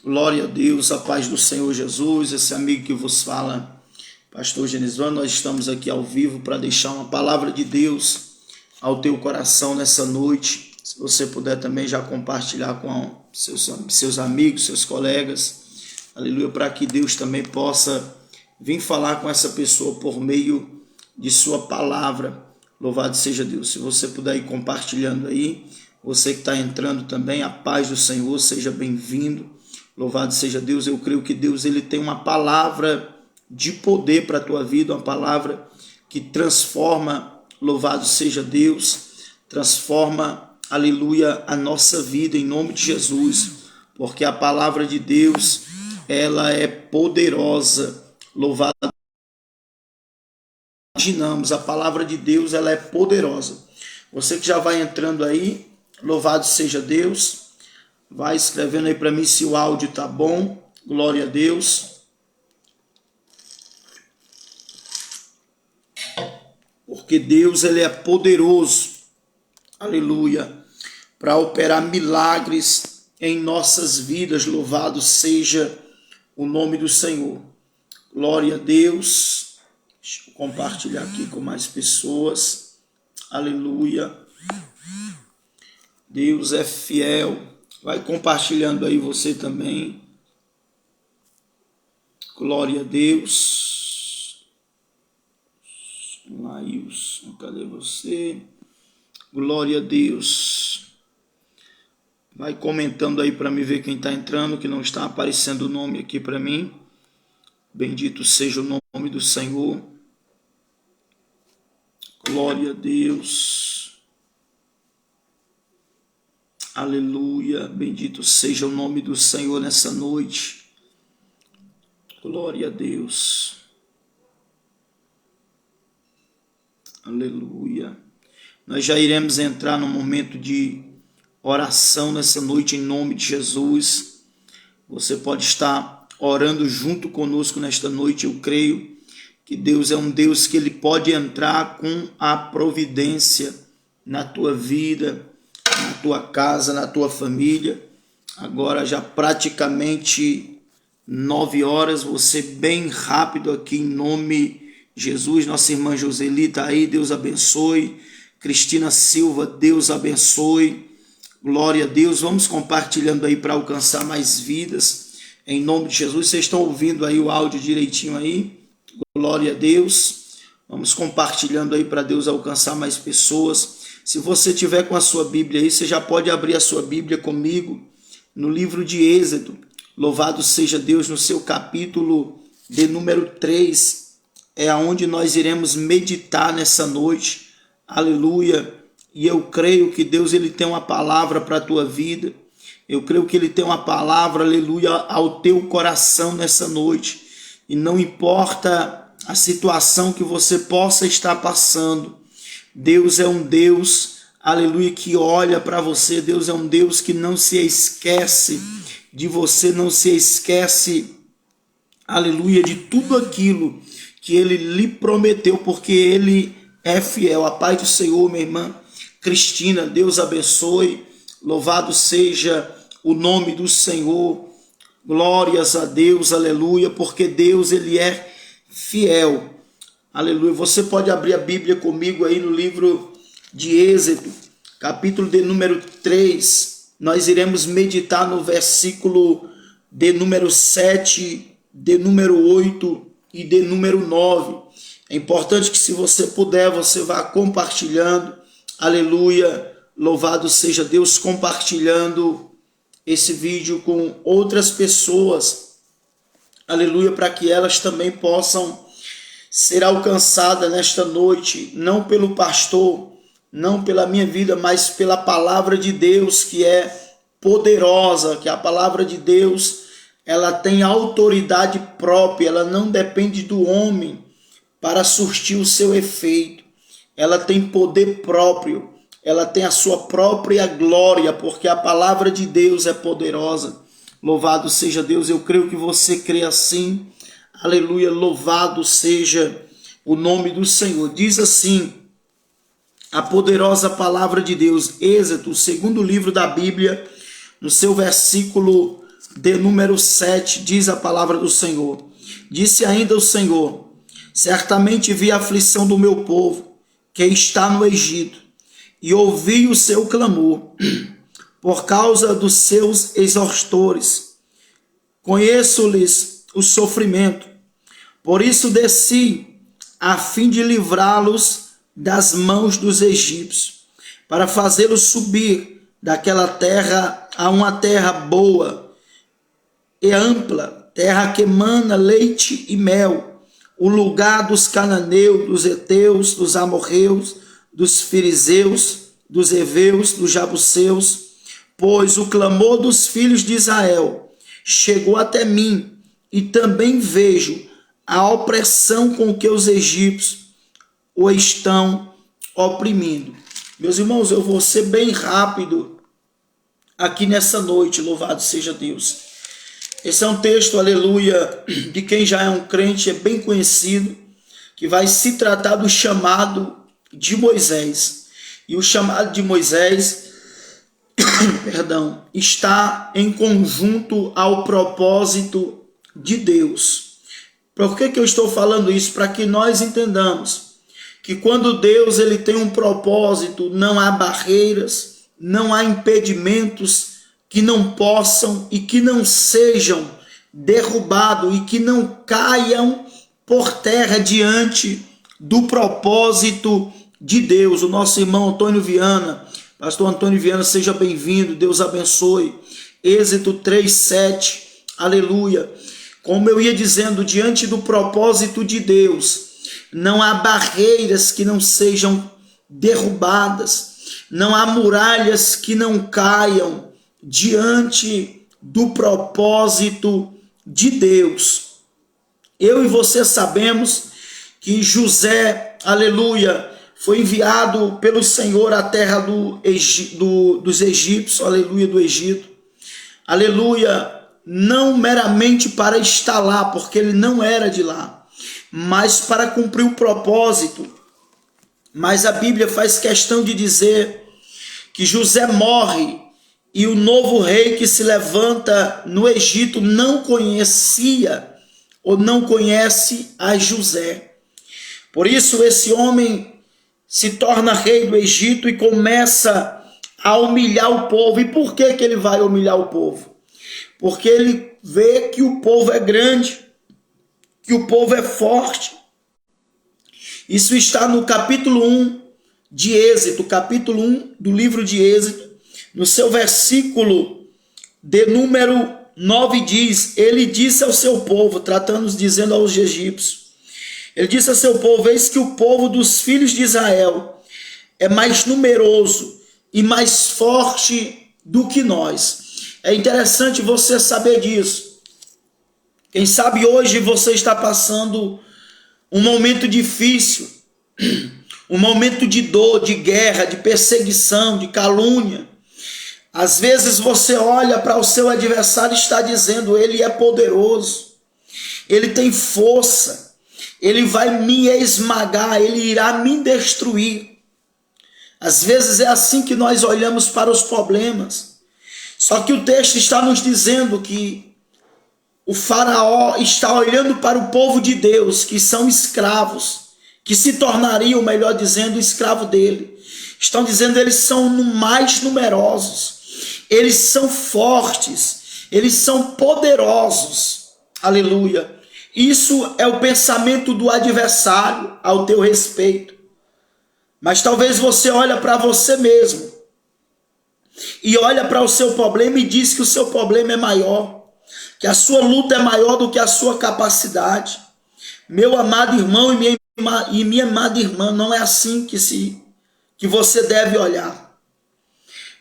Glória a Deus, a paz do Senhor Jesus, esse amigo que vos fala, pastor Genisvan. Nós estamos aqui ao vivo para deixar uma palavra de Deus ao teu coração nessa noite. Se você puder também já compartilhar com seus amigos, seus colegas, aleluia, para que Deus também possa vir falar com essa pessoa por meio de sua palavra. Louvado seja Deus. Se você puder ir compartilhando aí, você que está entrando também, a paz do Senhor, seja bem-vindo. Louvado seja Deus. Eu creio que Deus ele tem uma palavra de poder para a tua vida, uma palavra que transforma, louvado seja Deus, transforma, aleluia, a nossa vida em nome de Jesus, porque a palavra de Deus, ela é poderosa. Louvado. Imaginamos, a palavra de Deus, ela é poderosa. Você que já vai entrando aí, louvado seja Deus. Vai escrevendo aí para mim se o áudio tá bom. Glória a Deus. Porque Deus ele é poderoso. Aleluia. Para operar milagres em nossas vidas. Louvado seja o nome do Senhor. Glória a Deus. Deixa eu compartilhar aqui com mais pessoas. Aleluia. Deus é fiel. Vai compartilhando aí você também. Glória a Deus. Lailson, cadê você? Glória a Deus. Vai comentando aí para me ver quem está entrando, que não está aparecendo o nome aqui para mim. Bendito seja o nome do Senhor. Glória a Deus. Aleluia, bendito seja o nome do Senhor nessa noite. Glória a Deus. Aleluia. Nós já iremos entrar no momento de oração nessa noite em nome de Jesus. Você pode estar orando junto conosco nesta noite. Eu creio que Deus é um Deus que ele pode entrar com a providência na tua vida, na tua casa, na tua família. Agora já praticamente 9 horas, você bem rápido aqui em nome de Jesus. Nossa irmã Joseli está aí, Deus abençoe. Cristina Silva, Deus abençoe. Glória a Deus. Vamos compartilhando aí para alcançar mais vidas em nome de Jesus. Vocês estão ouvindo aí o áudio direitinho aí? Glória a Deus. Vamos compartilhando aí para Deus alcançar mais pessoas. Se você tiver com a sua Bíblia aí, você já pode abrir a sua Bíblia comigo no livro de Êxodo. Louvado seja Deus, no seu capítulo de número 3. É onde nós iremos meditar nessa noite. Aleluia. E eu creio que Deus ele tem uma palavra para a tua vida. Eu creio que ele tem uma palavra, aleluia, ao teu coração nessa noite. E não importa a situação que você possa estar passando, Deus é um Deus, aleluia, que olha para você. Deus é um Deus que não se esquece de você, não se esquece, aleluia, de tudo aquilo que ele lhe prometeu, porque ele é fiel. A paz do Senhor, minha irmã Cristina, Deus abençoe. Louvado seja o nome do Senhor. Glórias a Deus, aleluia, porque Deus ele é fiel. Aleluia. Você pode abrir a Bíblia comigo aí no livro de Êxodo, capítulo de número 3. Nós iremos meditar no versículo de número 7, de número 8 e de número 9. É importante que, se você puder, você vá compartilhando. Aleluia. Louvado seja Deus, compartilhando esse vídeo com outras pessoas. Aleluia, para que elas também possam ser alcançada nesta noite, não pelo pastor, não pela minha vida, mas pela palavra de Deus, que é poderosa, que a palavra de Deus, ela tem autoridade própria, ela não depende do homem para surtir o seu efeito. Ela tem poder próprio, ela tem a sua própria glória, porque a palavra de Deus é poderosa. Louvado seja Deus, eu creio que você crê assim. Aleluia, louvado seja o nome do Senhor. Diz assim a poderosa palavra de Deus, Êxodo, segundo livro da Bíblia, no seu versículo de número 7, diz a palavra do Senhor. Disse ainda o Senhor: certamente vi a aflição do meu povo, que está no Egito, e ouvi o seu clamor, por causa dos seus exaustores. Conheço-lhes o sofrimento, por isso desci, a fim de livrá-los das mãos dos egípcios, para fazê-los subir daquela terra a uma terra boa e ampla, terra que emana leite e mel, o lugar dos cananeus, dos heteus, dos amorreus, dos fariseus, dos heveus, dos jabuseus, pois o clamor dos filhos de Israel chegou até mim, e também vejo a opressão com que os egípcios o estão oprimindo. Meus irmãos, eu vou ser bem rápido aqui nessa noite, louvado seja Deus. Esse é um texto, aleluia, de quem já é um crente, é bem conhecido, que vai se tratar do chamado de Moisés. E o chamado de Moisés, perdão, está em conjunto ao propósito de Deus. Por que eu estou falando isso? Para que nós entendamos que quando Deus ele tem um propósito, não há barreiras, não há impedimentos que não possam e que não sejam derrubados e que não caiam por terra diante do propósito de Deus. O nosso irmão Antônio Viana, pastor Antônio Viana, seja bem-vindo, Deus abençoe. Êxodo 3:7, aleluia. Como eu ia dizendo, diante do propósito de Deus, não há barreiras que não sejam derrubadas, não há muralhas que não caiam diante do propósito de Deus. Eu e você sabemos que José, aleluia, foi enviado pelo Senhor à terra dos egípcios, aleluia, do Egito, aleluia, não meramente para estar lá, porque ele não era de lá, mas para cumprir o propósito. Mas a Bíblia faz questão de dizer que José morre e o novo rei que se levanta no Egito não conhecia ou não conhece a José. Por isso esse homem se torna rei do Egito e começa a humilhar o povo. E por que ele vai humilhar o povo? Porque ele vê que o povo é grande, que o povo é forte. Isso está no capítulo 1 de Êxodo, capítulo 1 do livro de Êxodo, no seu versículo de número 9 diz: ele disse ao seu povo, dizendo aos egípcios, ele disse ao seu povo: eis que o povo dos filhos de Israel é mais numeroso e mais forte do que nós. É interessante você saber disso. Quem sabe hoje você está passando um momento difícil, um momento de dor, de guerra, de perseguição, de calúnia. Às vezes você olha para o seu adversário e está dizendo: ele é poderoso, ele tem força, ele vai me esmagar, ele irá me destruir. Às vezes é assim que nós olhamos para os problemas. Só que o texto está nos dizendo que o faraó está olhando para o povo de Deus, que são escravos, que se tornariam, melhor dizendo, escravo dele. Estão dizendo: eles são mais numerosos, eles são fortes, eles são poderosos. Aleluia. Isso é o pensamento do adversário ao teu respeito. Mas talvez você olhe para você mesmo e olha para o seu problema e diz que o seu problema é maior, que a sua luta é maior do que a sua capacidade. Meu amado irmão e minha amada irmã, não é assim que você deve olhar.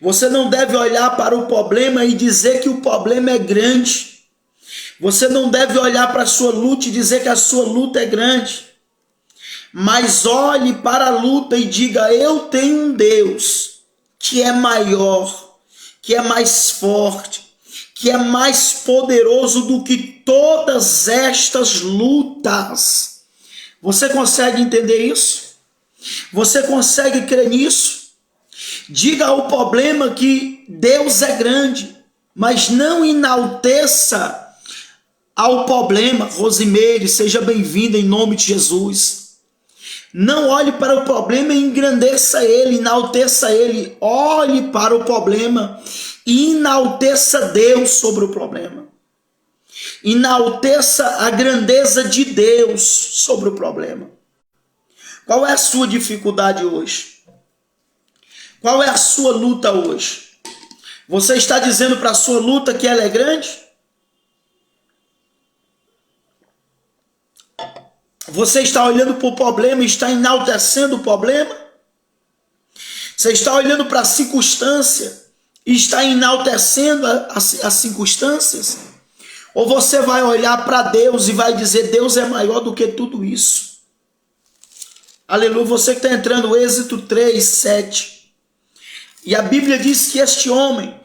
Você não deve olhar para o problema e dizer que o problema é grande. Você não deve olhar para a sua luta e dizer que a sua luta é grande. Mas olhe para a luta e diga: eu tenho um Deus que é maior, que é mais forte, que é mais poderoso do que todas estas lutas. Você consegue entender isso? Você consegue crer nisso? Diga ao problema que Deus é grande, mas não enalteça ao problema. Rosimeire, seja bem-vinda em nome de Jesus. Não olhe para o problema e engrandeça ele, enalteça ele. Olhe para o problema e enalteça Deus sobre o problema. Enalteça a grandeza de Deus sobre o problema. Qual é a sua dificuldade hoje? Qual é a sua luta hoje? Você está dizendo para a sua luta que ela é grande? Você está olhando para o problema e está enaltecendo o problema? Você está olhando para a circunstância e está enaltecendo as circunstâncias? Ou você vai olhar para Deus e vai dizer, Deus é maior do que tudo isso? Aleluia, você que está entrando, Êxodo 3, 7. E a Bíblia diz que este homem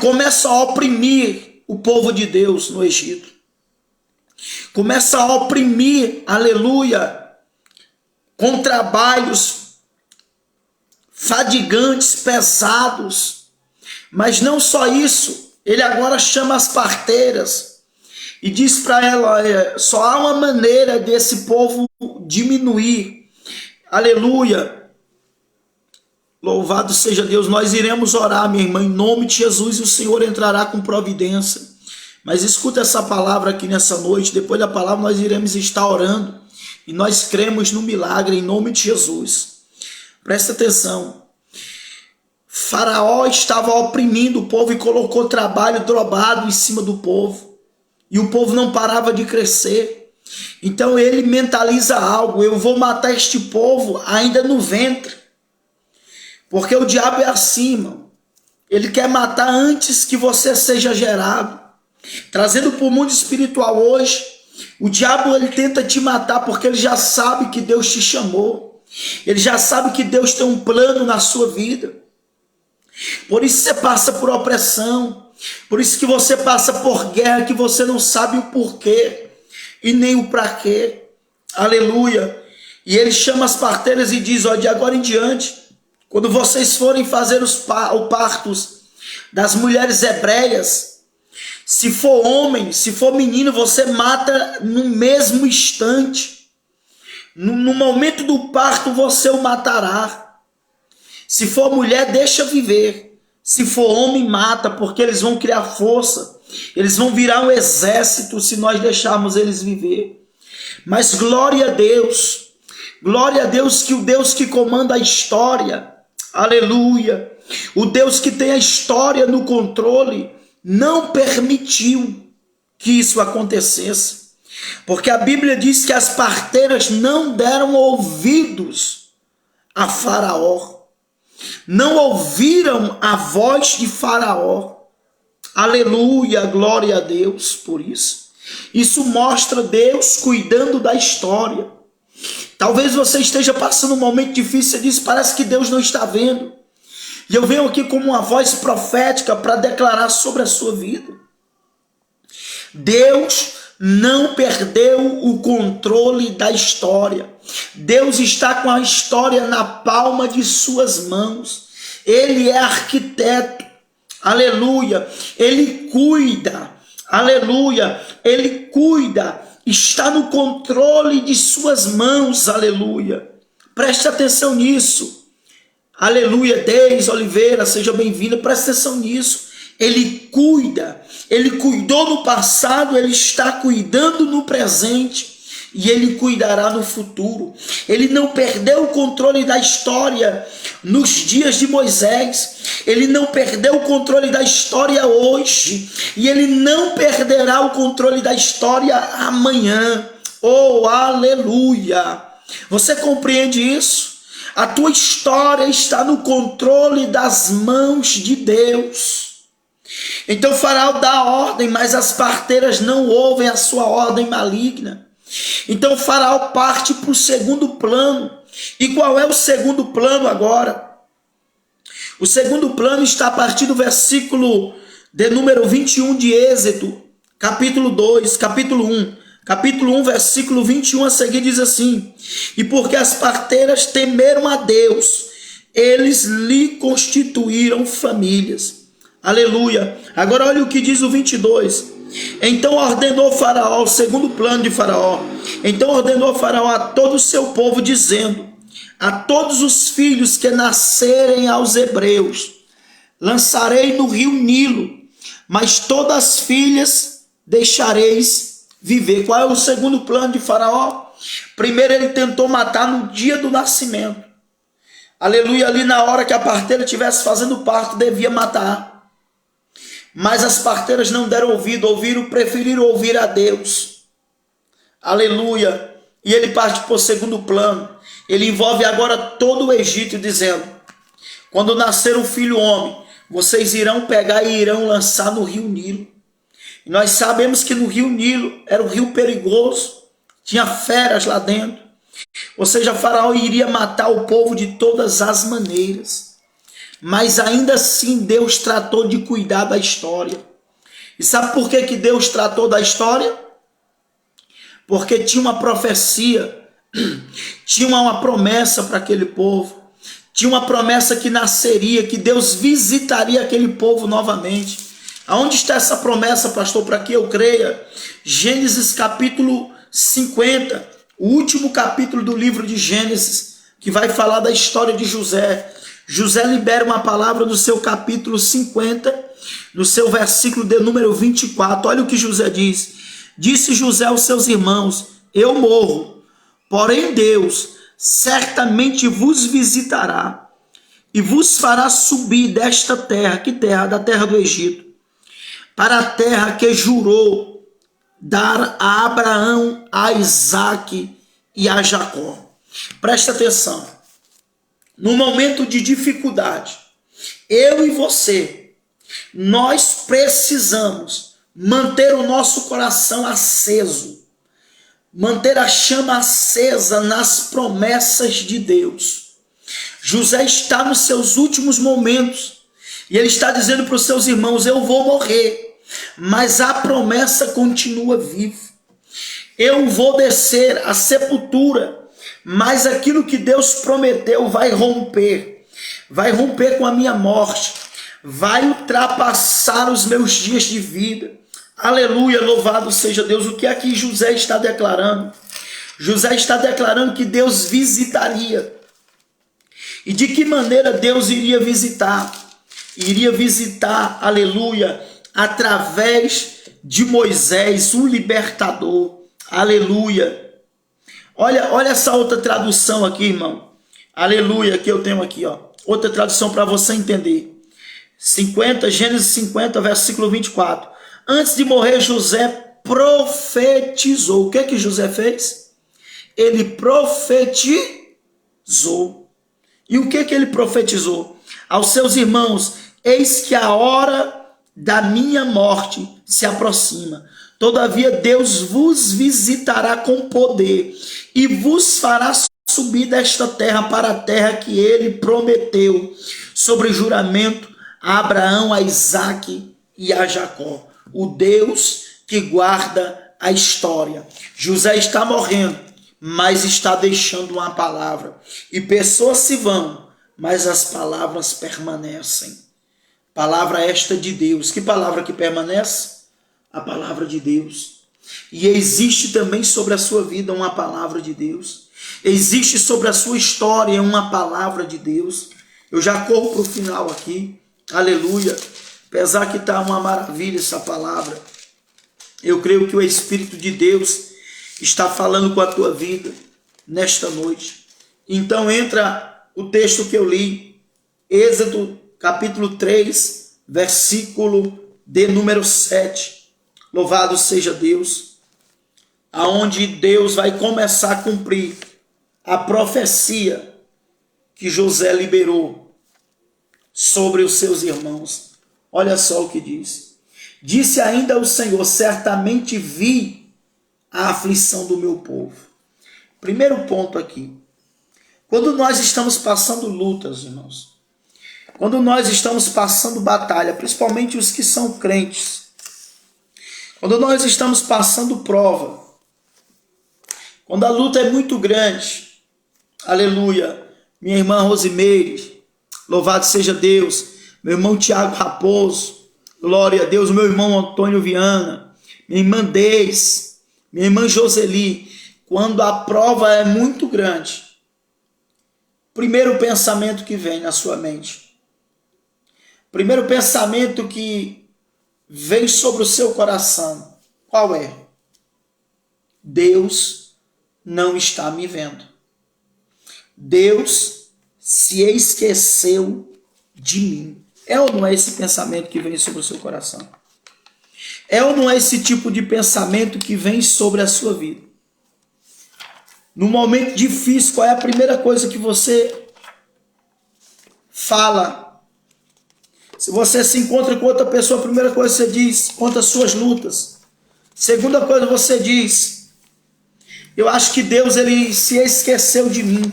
começa a oprimir o povo de Deus no Egito. Começa a oprimir, aleluia, com trabalhos fadigantes, pesados. Mas não só isso, ele agora chama as parteiras e diz para ela, só há uma maneira desse povo diminuir. Aleluia. Louvado seja Deus. Nós iremos orar, minha irmã, em nome de Jesus, e o Senhor entrará com providência. Mas escuta essa palavra aqui nessa noite. Depois da palavra nós iremos estar orando. E nós cremos no milagre em nome de Jesus. Presta atenção. Faraó estava oprimindo o povo e colocou trabalho dobrado em cima do povo. E o povo não parava de crescer. Então ele mentaliza algo. Eu vou matar este povo ainda no ventre. Porque o diabo é assim, irmão. Ele quer matar antes que você seja gerado. Trazendo para o mundo espiritual hoje, o diabo ele tenta te matar porque ele já sabe que Deus te chamou. Ele já sabe que Deus tem um plano na sua vida. Por isso você passa por opressão. Por isso que você passa por guerra que você não sabe o porquê e nem o para quê. Aleluia. E ele chama as parteiras e diz, ó, de agora em diante, quando vocês forem fazer os partos das mulheres hebreias, se for homem, se for menino, você mata no mesmo instante. No momento do parto, você o matará. Se for mulher, deixa viver. Se for homem, mata, porque eles vão criar força. Eles vão virar um exército se nós deixarmos eles viver. Mas glória a Deus. Glória a Deus, que o Deus que comanda a história, aleluia, o Deus que tem a história no controle, não permitiu que isso acontecesse, porque a Bíblia diz que as parteiras não deram ouvidos a Faraó, não ouviram a voz de Faraó. Aleluia, glória a Deus por isso. Isso mostra Deus cuidando da história. Talvez você esteja passando um momento difícil e diz, parece que Deus não está vendo. E eu venho aqui como uma voz profética para declarar sobre a sua vida. Deus não perdeu o controle da história. Deus está com a história na palma de suas mãos. Ele é arquiteto. Aleluia. Ele cuida. Aleluia. Ele cuida. Está no controle de suas mãos. Aleluia. Preste atenção nisso. Aleluia, Deise Oliveira, seja bem-vinda, presta atenção nisso. Ele cuida, ele cuidou no passado, ele está cuidando no presente e ele cuidará no futuro. Ele não perdeu o controle da história nos dias de Moisés, ele não perdeu o controle da história hoje e ele não perderá o controle da história amanhã. Oh, aleluia! Você compreende isso? A tua história está no controle das mãos de Deus. Então o Faraó dá ordem, mas as parteiras não ouvem a sua ordem maligna. Então o Faraó parte para o segundo plano. E qual é o segundo plano agora? O segundo plano está a partir do versículo de número 21 de Êxodo, capítulo 2, capítulo 1. Capítulo 1, versículo 21 a seguir diz assim: e porque as parteiras temeram a Deus, eles lhe constituíram famílias. Aleluia. Agora olha o que diz o 22. Então ordenou Faraó, o segundo plano de Faraó. Então ordenou Faraó a todo o seu povo, dizendo: a todos os filhos que nascerem aos hebreus, lançarei no rio Nilo, mas todas as filhas deixareis viver. Qual é o segundo plano de Faraó? Primeiro, ele tentou matar no dia do nascimento. Aleluia, ali na hora que a parteira estivesse fazendo parto, devia matar. Mas as parteiras não deram ouvido, preferiram ouvir a Deus. Aleluia. E ele parte para o segundo plano. Ele envolve agora todo o Egito, dizendo: quando nascer um filho homem, vocês irão pegar e irão lançar no rio Nilo. E nós sabemos que no rio Nilo era um rio perigoso, tinha feras lá dentro. Ou seja, Faraó iria matar o povo de todas as maneiras. Mas ainda assim Deus tratou de cuidar da história. E sabe por que Deus tratou da história? Porque tinha uma profecia, tinha uma promessa para aquele povo, tinha uma promessa que nasceria, que Deus visitaria aquele povo novamente. Aonde está essa promessa, pastor, para que eu creia? Gênesis capítulo 50, o último capítulo do livro de Gênesis, que vai falar da história de José. José libera uma palavra no seu capítulo 50, no seu versículo de número 24. Olha o que José diz. Disse José aos seus irmãos: eu morro, porém Deus certamente vos visitará e vos fará subir desta terra. Que terra? Da terra do Egito, para a terra que jurou dar a Abraão, a Isaque e a Jacó. Presta atenção. No momento de dificuldade, eu e você, nós precisamos manter o nosso coração aceso, manter a chama acesa nas promessas de Deus. José está nos seus últimos momentos e ele está dizendo para os seus irmãos: eu vou morrer, mas a promessa continua viva. Eu vou descer à sepultura, mas aquilo que Deus prometeu vai romper com a minha morte, vai ultrapassar os meus dias de vida. Aleluia, louvado seja Deus. O que é que José está declarando? José está declarando que Deus visitaria. E de que maneira Deus iria visitar? Iria visitar, aleluia, através de Moisés, o libertador. Aleluia. Olha essa outra tradução aqui, irmão. Aleluia, que eu tenho aqui, ó. Outra tradução para você entender. Gênesis 50, versículo 24. Antes de morrer, José profetizou. O que é que José fez? Ele profetizou. E o que é que ele profetizou? Aos seus irmãos: eis que a hora da minha morte se aproxima. Todavia Deus vos visitará com poder e vos fará subir desta terra para a terra que ele prometeu, sobre juramento, a Abraão, a Isaque e a Jacó. O Deus que guarda a história. José está morrendo, mas está deixando uma palavra. E pessoas se vão, mas as palavras permanecem. Palavra esta de Deus. Que palavra que permanece? A palavra de Deus. E existe também sobre a sua vida uma palavra de Deus. Existe sobre a sua história uma palavra de Deus. Eu já corro para o final aqui. Aleluia. Apesar que está uma maravilha essa palavra, eu creio que o Espírito de Deus está falando com a tua vida nesta noite. Então entra o texto que eu li. Êxodo capítulo 3, versículo de número 7. Louvado seja Deus, aonde Deus vai começar a cumprir a profecia que José liberou sobre os seus irmãos. Olha só o que diz. Disse ainda o Senhor: certamente vi a aflição do meu povo. Primeiro ponto aqui. Quando nós estamos passando lutas, irmãos, quando nós estamos passando batalha, principalmente os que são crentes, quando nós estamos passando prova, quando a luta é muito grande, aleluia, minha irmã Rosimeire, louvado seja Deus, meu irmão Tiago Raposo, glória a Deus, meu irmão Antônio Viana, minha irmã Deis, minha irmã Joseli. Quando a prova é muito grande, primeiro pensamento que vem na sua mente, primeiro pensamento que vem sobre o seu coração, qual é? Deus não está me vendo. Deus se esqueceu de mim. É ou não é esse pensamento que vem sobre o seu coração? É ou não é esse tipo de pensamento que vem sobre a sua vida? No momento difícil, qual é a primeira coisa que você fala? Se você se encontra com outra pessoa, a primeira coisa que você diz, conta as suas lutas. Segunda coisa você diz, eu acho que Deus ele se esqueceu de mim.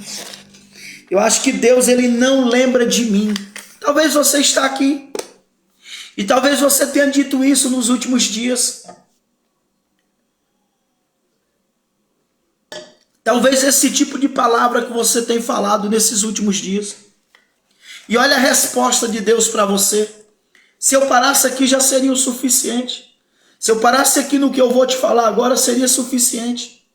Eu acho que Deus ele não lembra de mim. Talvez você está aqui e talvez você tenha dito isso nos últimos dias. Talvez esse tipo de palavra que você tem falado nesses últimos dias. E olha a resposta de Deus para você. Se eu parasse aqui já seria o suficiente. Se eu parasse aqui no que eu vou te falar agora seria suficiente.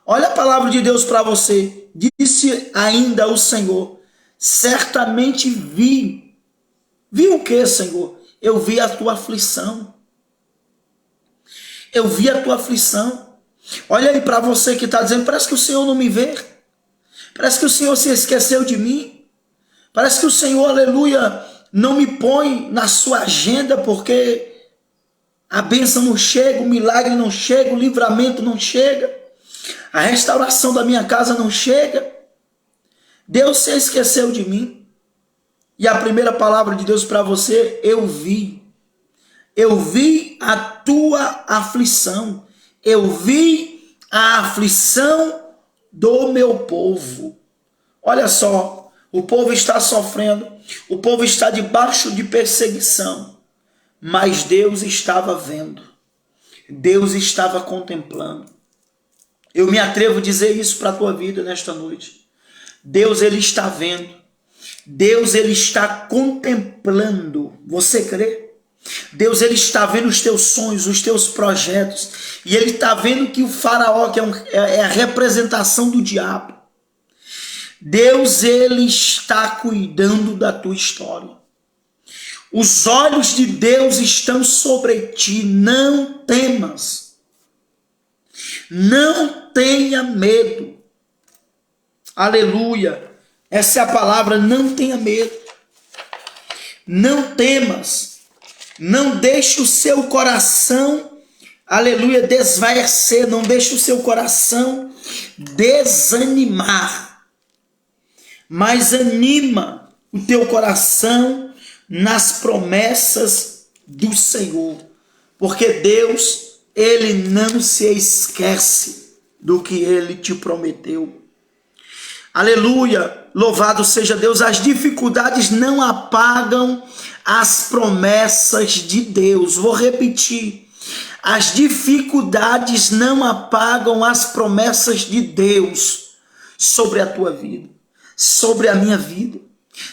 Olha a palavra de Deus para você. Disse ainda o Senhor, certamente vi. Vi o que, Senhor? Eu vi a tua aflição. Eu vi a tua aflição. Olha aí para você que está dizendo, parece que o Senhor não me vê. Parece que o Senhor se esqueceu de mim. Parece que o Senhor, aleluia, não me põe na sua agenda porque a bênção não chega, o milagre não chega, o livramento não chega, a restauração da minha casa não chega. Deus se esqueceu de mim. E a primeira palavra de Deus para você, eu vi. Eu vi a tua aflição. Eu vi a aflição do meu povo. Olha só, o povo está sofrendo, o povo está debaixo de perseguição, mas Deus estava vendo, Deus estava contemplando. Eu me atrevo a dizer isso para a tua vida nesta noite. Deus ele está vendo, Deus ele está contemplando. Você crê? Deus ele está vendo os teus sonhos, os teus projetos, e ele está vendo que o faraó que é a representação do diabo, Deus ele está cuidando da tua história. Os olhos de Deus estão sobre ti. Não temas, não tenha medo. Aleluia, essa é a palavra, não tenha medo, não temas. Não deixe o seu coração, aleluia, desvaecer. Não deixe o seu coração desanimar. Mas anima o teu coração nas promessas do Senhor. Porque Deus, ele não se esquece do que ele te prometeu. Aleluia, louvado seja Deus. As dificuldades não apagam as promessas de Deus. Vou repetir. As dificuldades não apagam as promessas de Deus sobre a tua vida, sobre a minha vida.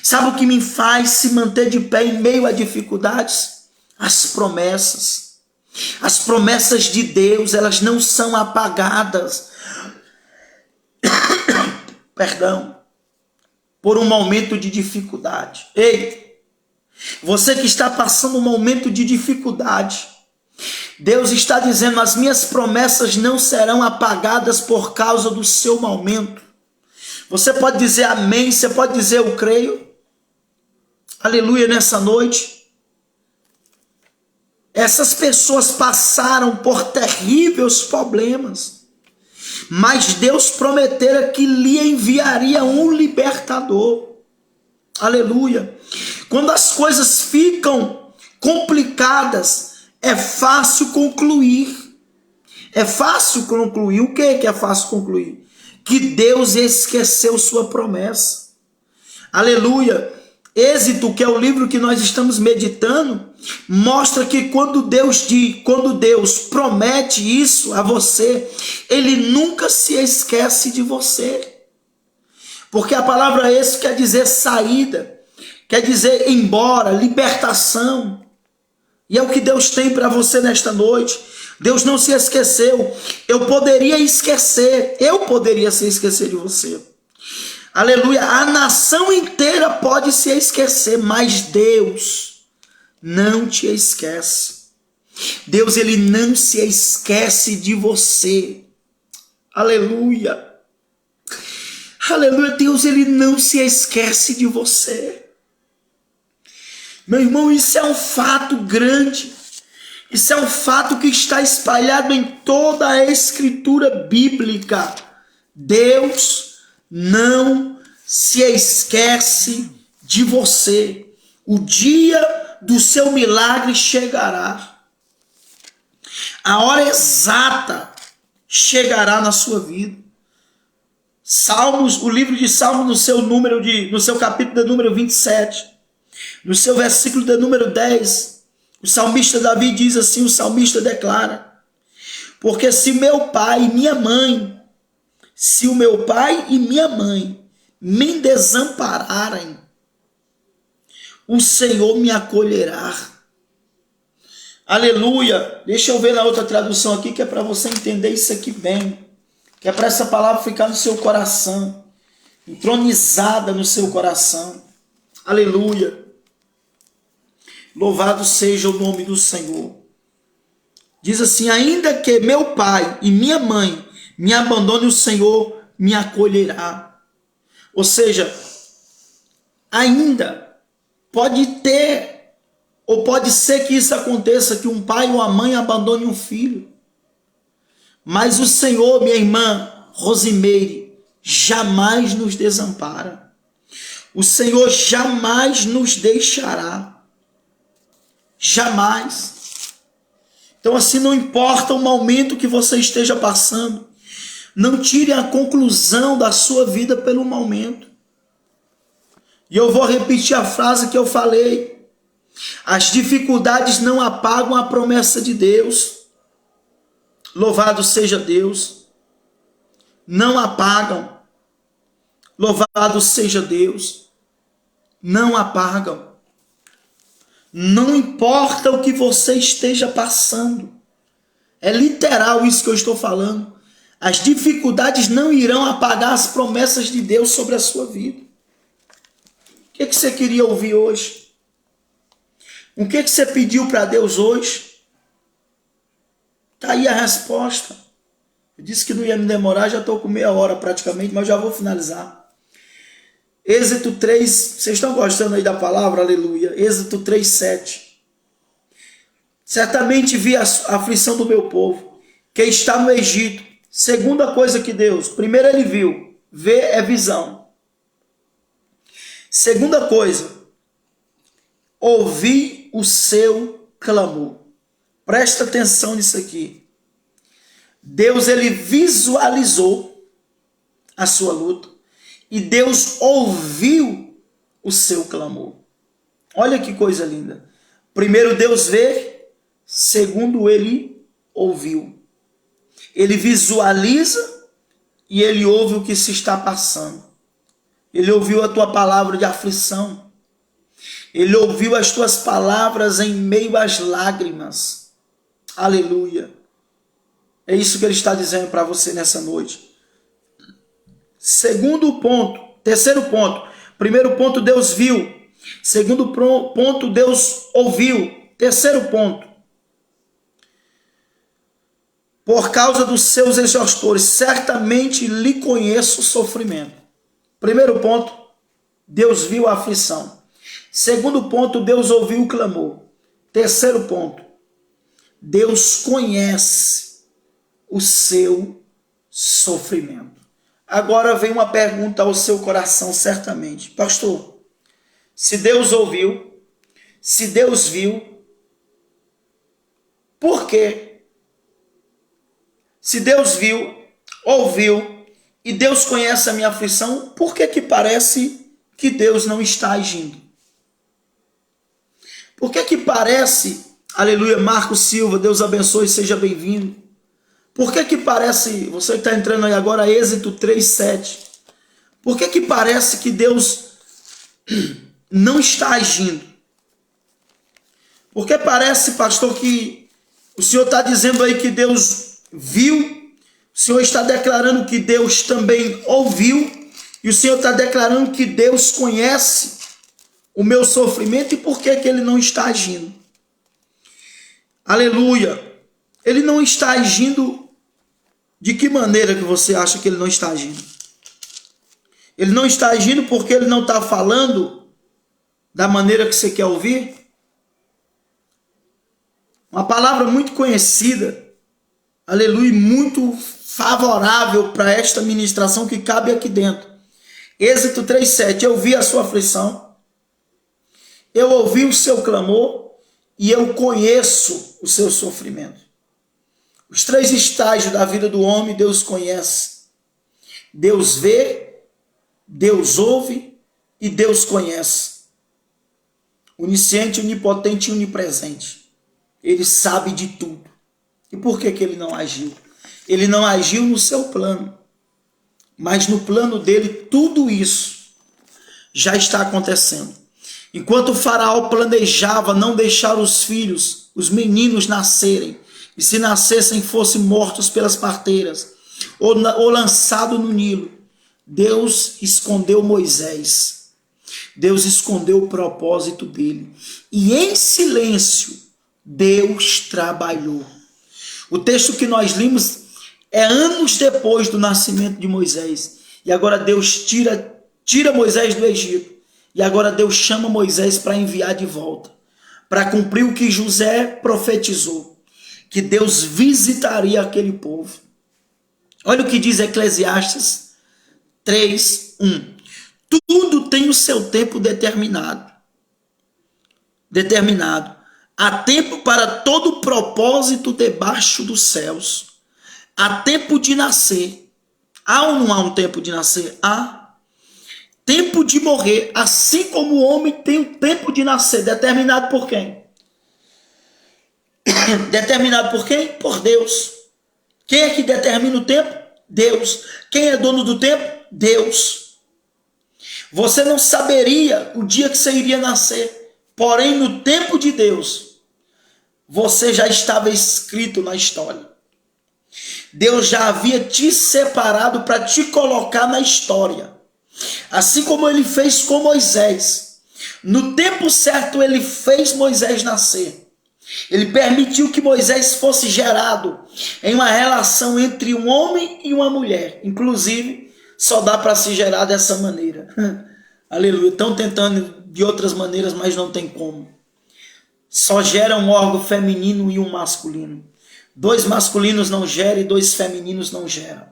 Sabe o que me faz se manter de pé em meio a dificuldades? As promessas. As promessas de Deus, elas não são apagadas. Perdão. Por um momento de dificuldade. Ei! Você que está passando um momento de dificuldade, Deus está dizendo, as minhas promessas não serão apagadas por causa do seu momento. Você pode dizer amém, você pode dizer eu creio. Aleluia nessa noite. Essas pessoas passaram por terríveis problemas, mas Deus prometera que lhe enviaria um libertador. Aleluia. Quando as coisas ficam complicadas, é fácil concluir. É fácil concluir. O que é fácil concluir? Que Deus esqueceu sua promessa. Aleluia. Êxodo, que é o livro que nós estamos meditando, mostra que quando Deus promete isso a você, ele nunca se esquece de você. Porque a palavra êxodo quer dizer saída, quer dizer embora, libertação. E é o que Deus tem para você nesta noite. Deus não se esqueceu. Eu poderia se esquecer de você. Aleluia. A nação inteira pode se esquecer, mas Deus não te esquece. Deus, ele não se esquece de você. Aleluia. Aleluia. Deus, ele não se esquece de você. Meu irmão, isso é um fato grande. Isso é um fato que está espalhado em toda a escritura bíblica. Deus não se esquece de você. O dia do seu milagre chegará. A hora exata chegará na sua vida. Salmos, o livro de Salmos, no seu capítulo de número 27, no seu versículo de número 10, o salmista Davi diz assim, o salmista declara: porque se o meu pai e minha mãe me desampararem, o Senhor me acolherá. Aleluia. Deixa eu ver na outra tradução aqui, que é para você entender isso aqui bem, que é para essa palavra ficar no seu coração, entronizada no seu coração. Aleluia. Louvado seja o nome do Senhor. Diz assim: ainda que meu pai e minha mãe me abandonem, o Senhor me acolherá. Ou seja, ainda pode ter, ou pode ser que isso aconteça, que um pai ou uma mãe abandone um filho. Mas o Senhor, minha irmã Rosimeire, jamais nos desampara. O Senhor jamais nos deixará. Jamais. Então, assim, não importa o momento que você esteja passando, não tire a conclusão da sua vida pelo momento. E eu vou repetir a frase que eu falei: as dificuldades não apagam a promessa de Deus. Louvado seja Deus. Não apagam. Louvado seja Deus. Não apagam. Não importa o que você esteja passando. É literal isso que eu estou falando. As dificuldades não irão apagar as promessas de Deus sobre a sua vida. O que você queria ouvir hoje? O que você pediu para Deus hoje? Está aí a resposta. Eu disse que não ia me demorar, já estou com meia hora praticamente, mas já vou finalizar. Êxodo 3, vocês estão gostando aí da palavra? Aleluia. Êxodo 3, 7. Certamente vi a aflição do meu povo, que está no Egito. Segunda coisa que Deus, primeiro ele viu, ver é visão. Segunda coisa, ouvi o seu clamor. Presta atenção nisso aqui. Deus, ele visualizou a sua luta. E Deus ouviu o seu clamor. Olha que coisa linda. Primeiro Deus vê, segundo ele ouviu. Ele visualiza e ele ouve o que se está passando. Ele ouviu a tua palavra de aflição. Ele ouviu as tuas palavras em meio às lágrimas. Aleluia. É isso que ele está dizendo para você nessa noite. Segundo ponto, terceiro ponto. Primeiro ponto, Deus viu. Segundo ponto, Deus ouviu. Terceiro ponto, por causa dos seus exaustores, certamente lhe conheço o sofrimento. Primeiro ponto, Deus viu a aflição. Segundo ponto, Deus ouviu o clamor. Terceiro ponto, Deus conhece o seu sofrimento. Agora vem uma pergunta ao seu coração, certamente. Pastor, se Deus ouviu, se Deus viu, por quê? Se Deus viu, ouviu, e Deus conhece a minha aflição, por que que parece que Deus não está agindo? Por que que parece, aleluia, Marcos Silva, Deus abençoe, seja bem-vindo. Por que que parece, você que está entrando aí agora, Êxodo 3, 7. Por que que parece que Deus não está agindo? Porque parece, pastor, que o senhor está dizendo aí que Deus viu, o senhor está declarando que Deus também ouviu, e o senhor está declarando que Deus conhece o meu sofrimento, e por que que ele não está agindo? Aleluia! Ele não está agindo de que maneira que você acha que ele não está agindo? Ele não está agindo porque ele não está falando da maneira que você quer ouvir? Uma palavra muito conhecida, aleluia, muito favorável para esta ministração que cabe aqui dentro. Êxodo 3:7, eu vi a sua aflição, eu ouvi o seu clamor e eu conheço o seu sofrimento. Os 3 estágios da vida do homem, Deus conhece. Deus vê, Deus ouve e Deus conhece. Onisciente, onipotente e onipresente. Ele sabe de tudo. E por que que ele não agiu? Ele não agiu no seu plano. Mas no plano dele, tudo isso já está acontecendo. Enquanto o faraó planejava não deixar os filhos, os meninos nascerem, e se nascessem fossem mortos pelas parteiras, ou lançados no Nilo, Deus escondeu Moisés. Deus escondeu o propósito dele. E em silêncio, Deus trabalhou. O texto que nós limos é anos depois do nascimento de Moisés. E agora Deus tira Moisés do Egito. E agora Deus chama Moisés para enviar de volta. Para cumprir o que José profetizou. Que Deus visitaria aquele povo. Olha o que diz Eclesiastes 3:1. Tudo tem o seu tempo determinado. Há tempo para todo propósito debaixo dos céus. Há tempo de nascer. Há ou não há um tempo de nascer? Há. Tempo de morrer, assim como o homem tem o tempo de nascer. Determinado por quem? Determinado por quem? Por Deus. Quem é que determina o tempo? Deus. Quem é dono do tempo? Deus. Você não saberia o dia que você iria nascer. Porém, no tempo de Deus, você já estava escrito na história. Deus já havia te separado para te colocar na história. Assim como ele fez com Moisés. No tempo certo, ele fez Moisés nascer. Ele permitiu que Moisés fosse gerado em uma relação entre um homem e uma mulher. Inclusive, só dá para se gerar dessa maneira. Aleluia. Estão tentando de outras maneiras, mas não tem como. Só gera um órgão feminino e um masculino. 2 masculinos não geram e 2 femininos não geram.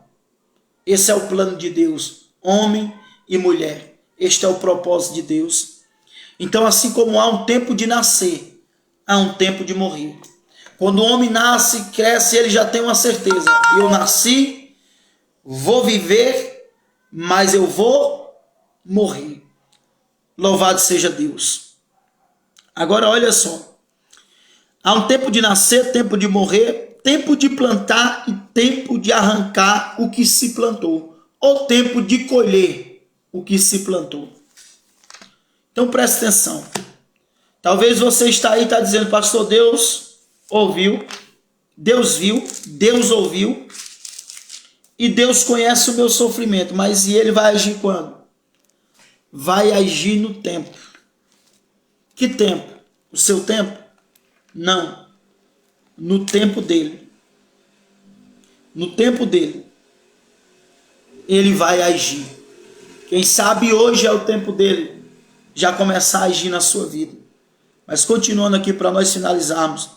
Esse é o plano de Deus. Homem e mulher. Este é o propósito de Deus. Então, assim como há um tempo de nascer, há um tempo de morrer. Quando o homem nasce, cresce, ele já tem uma certeza. Eu nasci, vou viver, mas eu vou morrer. Louvado seja Deus. Agora olha só. Há um tempo de nascer, tempo de morrer, tempo de plantar e tempo de arrancar o que se plantou. Ou tempo de colher o que se plantou. Então preste atenção. Talvez você está aí e está dizendo, pastor, Deus ouviu, Deus viu, Deus ouviu e Deus conhece o meu sofrimento. Mas e ele vai agir quando? Vai agir no tempo. Que tempo? O seu tempo? Não. No tempo dele. No tempo dele. Ele vai agir. Quem sabe hoje é o tempo dele já começar a agir na sua vida. Mas continuando aqui para nós finalizarmos.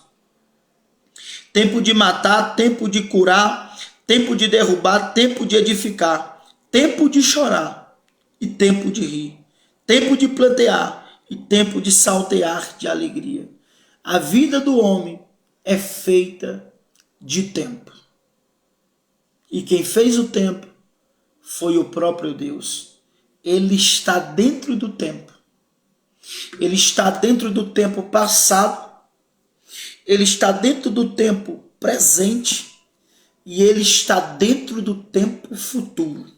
Tempo de matar, tempo de curar, tempo de derrubar, tempo de edificar, tempo de chorar e tempo de rir, tempo de plantear e tempo de saltear de alegria. A vida do homem é feita de tempo. E quem fez o tempo foi o próprio Deus. Ele está dentro do tempo. Ele está dentro do tempo passado. Ele está dentro do tempo presente. E ele está dentro do tempo futuro.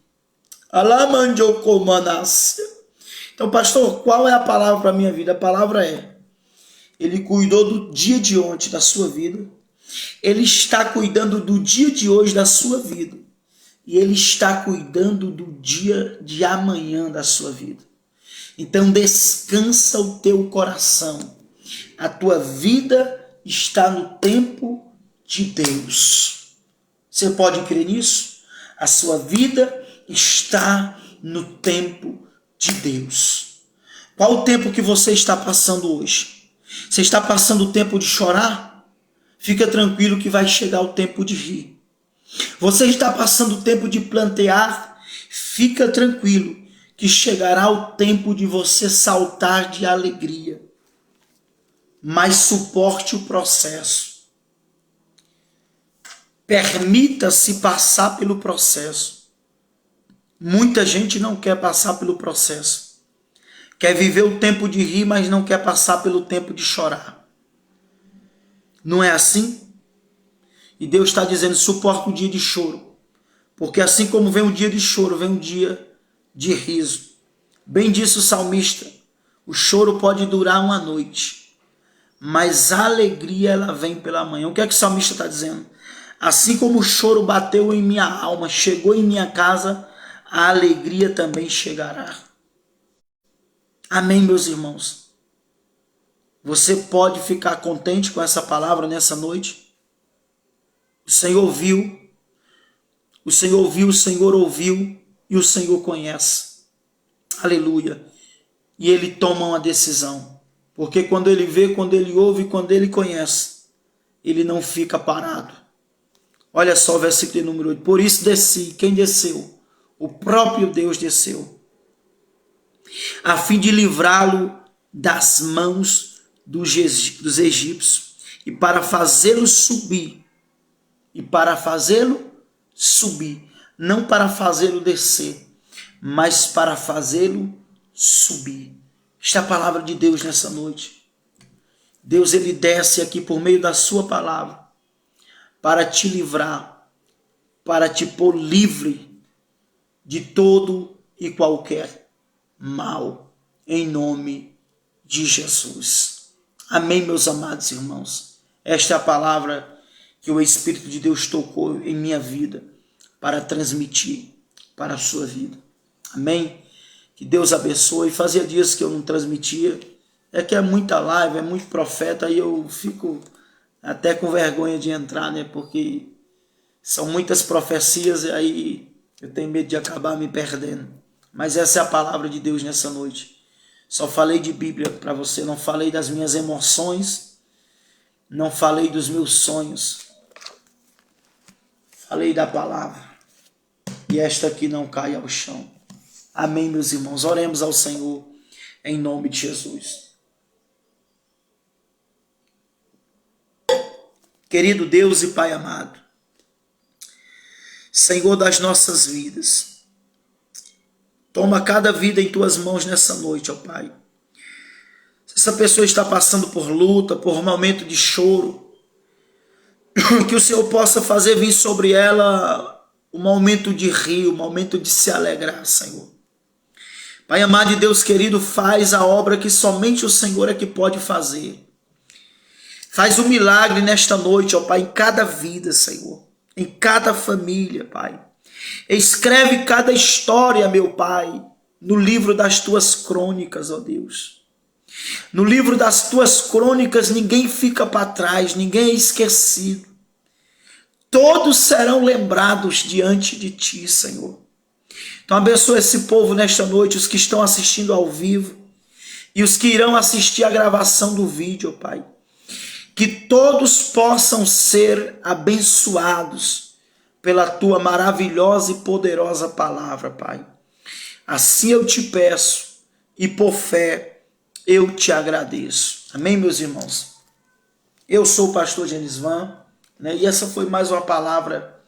Então Então, pastor, qual é a palavra para a minha vida? A palavra é: Ele cuidou do dia de ontem da sua vida, Ele está cuidando do dia de hoje da sua vida, e Ele está cuidando do dia de amanhã da sua vida. Então descansa o teu coração. A tua vida está no tempo de Deus. Você pode crer nisso? A sua vida está no tempo de Deus. Qual o tempo que você está passando hoje? Você está passando o tempo de chorar? Fica tranquilo que vai chegar o tempo de rir. Você está passando o tempo de plantear? Fica tranquilo que chegará o tempo de você saltar de alegria. Mas suporte o processo. Permita-se passar pelo processo. Muita gente não quer passar pelo processo. Quer viver o tempo de rir, mas não quer passar pelo tempo de chorar. Não é assim? E Deus está dizendo: suporta o dia de choro. Porque assim como vem um dia de choro, vem um dia de riso. Bem disse o salmista: o choro pode durar uma noite, mas a alegria ela vem pela manhã. O que é que o salmista está dizendo? Assim como o choro bateu em minha alma, chegou em minha casa, a alegria também chegará. Amém, meus irmãos? Você pode ficar contente com essa palavra nessa noite? O Senhor ouviu, o Senhor ouviu, o Senhor ouviu e o Senhor conhece. Aleluia. E Ele toma uma decisão. Porque quando Ele vê, quando Ele ouve, quando Ele conhece, Ele não fica parado. Olha só o versículo número 8. Por isso desci. Quem desceu? O próprio Deus desceu, a fim de livrá-lo das mãos dos egípcios e para fazê-lo subir. E para fazê-lo subir. Não para fazê-lo descer, mas para fazê-lo subir. Esta é a palavra de Deus nessa noite. Deus, Ele desce aqui por meio da sua palavra para te livrar, para te pôr livre de todo e qualquer mal, em nome de Jesus. Amém, meus amados irmãos? Esta é a palavra que o Espírito de Deus tocou em minha vida para transmitir para a sua vida. Amém? Que Deus abençoe. Fazia dias que eu não transmitia. É que é muita live, é muito profeta, aí eu fico até com vergonha de entrar, né? Porque são muitas profecias e aí eu tenho medo de acabar me perdendo. Mas essa é a palavra de Deus nessa noite. Só falei de Bíblia para você, não falei das minhas emoções, não falei dos meus sonhos. Falei da palavra. E esta aqui não cai ao chão. Amém, meus irmãos. Oremos ao Senhor em nome de Jesus. Querido Deus e Pai amado, Senhor das nossas vidas, toma cada vida em Tuas mãos nessa noite, ó Pai. Se essa pessoa está passando por luta, por um momento de choro, que o Senhor possa fazer vir sobre ela um momento de rir, um momento de se alegrar, Senhor. Pai amado e Deus querido, faz a obra que somente o Senhor é que pode fazer. Faz um milagre nesta noite, ó Pai, em cada vida, Senhor. Em cada família, Pai. Escreve cada história, meu Pai, no livro das Tuas crônicas, ó Deus. No livro das Tuas crônicas ninguém fica para trás, ninguém é esquecido. Todos serão lembrados diante de Ti, Senhor. Então abençoa esse povo nesta noite, os que estão assistindo ao vivo e os que irão assistir a gravação do vídeo, Pai. Que todos possam ser abençoados pela Tua maravilhosa e poderosa palavra, Pai. Assim eu te peço e por fé eu te agradeço. Amém, meus irmãos? Eu sou o pastor Genisvan, né? E essa foi mais uma palavra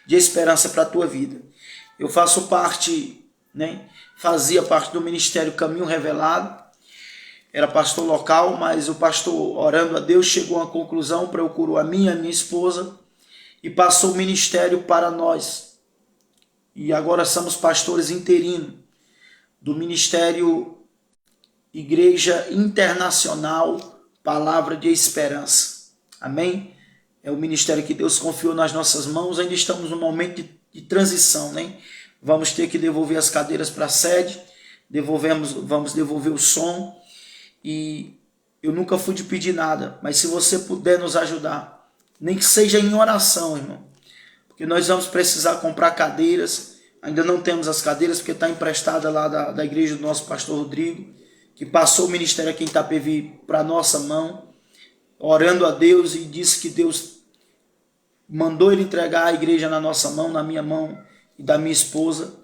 de esperança para a tua vida. Eu faço parte, né? Fazia parte do Ministério Caminho Revelado. Era pastor local, mas o pastor, orando a Deus, chegou a uma conclusão, procurou a minha esposa e passou o ministério para nós. E agora somos pastores interinos do Ministério Igreja Internacional Palavra de Esperança. Amém? É o ministério que Deus confiou nas nossas mãos. Ainda estamos num momento de transição, né? Vamos ter que devolver as cadeiras para a sede, vamos devolver o som. E eu nunca fui de pedir nada, mas se você puder nos ajudar, nem que seja em oração, irmão, porque nós vamos precisar comprar cadeiras. Ainda não temos as cadeiras, porque está emprestada lá da igreja do nosso pastor Rodrigo, que passou o ministério aqui em Itapevi para a nossa mão, orando a Deus, e disse que Deus mandou ele entregar a igreja na nossa mão, na minha mão e da minha esposa.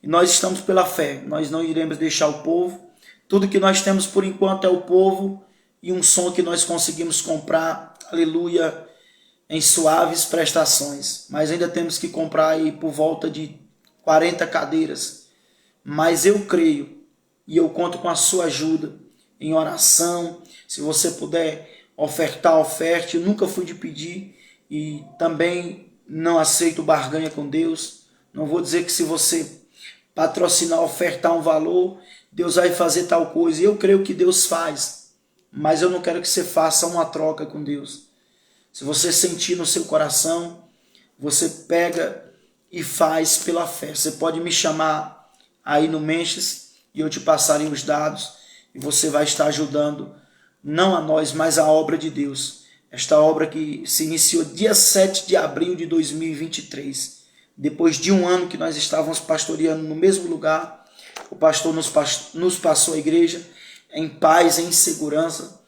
E nós estamos pela fé, nós não iremos deixar o povo. Tudo que nós temos por enquanto é o povo e um som que nós conseguimos comprar, aleluia, em suaves prestações. Mas ainda temos que comprar aí por volta de 40 cadeiras. Mas eu creio e eu conto com a sua ajuda em oração. Se você puder ofertar, oferte. Eu nunca fui de pedir e também não aceito barganha com Deus. Não vou dizer que se você patrocinar, ofertar um valor, Deus vai fazer tal coisa. Eu creio que Deus faz, mas eu não quero que você faça uma troca com Deus. Se você sentir no seu coração, você pega e faz pela fé. Você pode me chamar aí no Menches e eu te passarei os dados e você vai estar ajudando, não a nós, mas a obra de Deus. Esta obra que se iniciou dia 7 de abril de 2023. Depois de um ano que nós estávamos pastoreando no mesmo lugar, o pastor nos passou a igreja em paz, em segurança,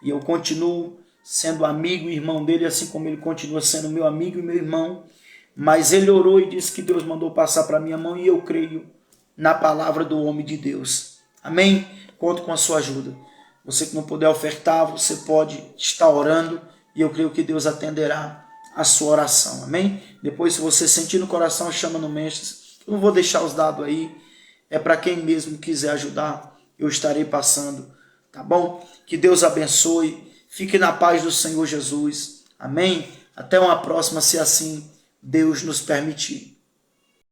e eu continuo sendo amigo e irmão dele, assim como ele continua sendo meu amigo e meu irmão. Mas ele orou e disse que Deus mandou passar para minha mão, e eu creio na palavra do homem de Deus. Amém? Conto com a sua ajuda. Você que não puder ofertar, você pode estar orando, e eu creio que Deus atenderá a sua oração. Amém? Depois, se você sentir no coração, chama no Menches. Eu não vou deixar os dados aí. É para quem mesmo quiser ajudar, eu estarei passando. Tá bom? Que Deus abençoe. Fique na paz do Senhor Jesus. Amém? Até uma próxima, se assim Deus nos permitir.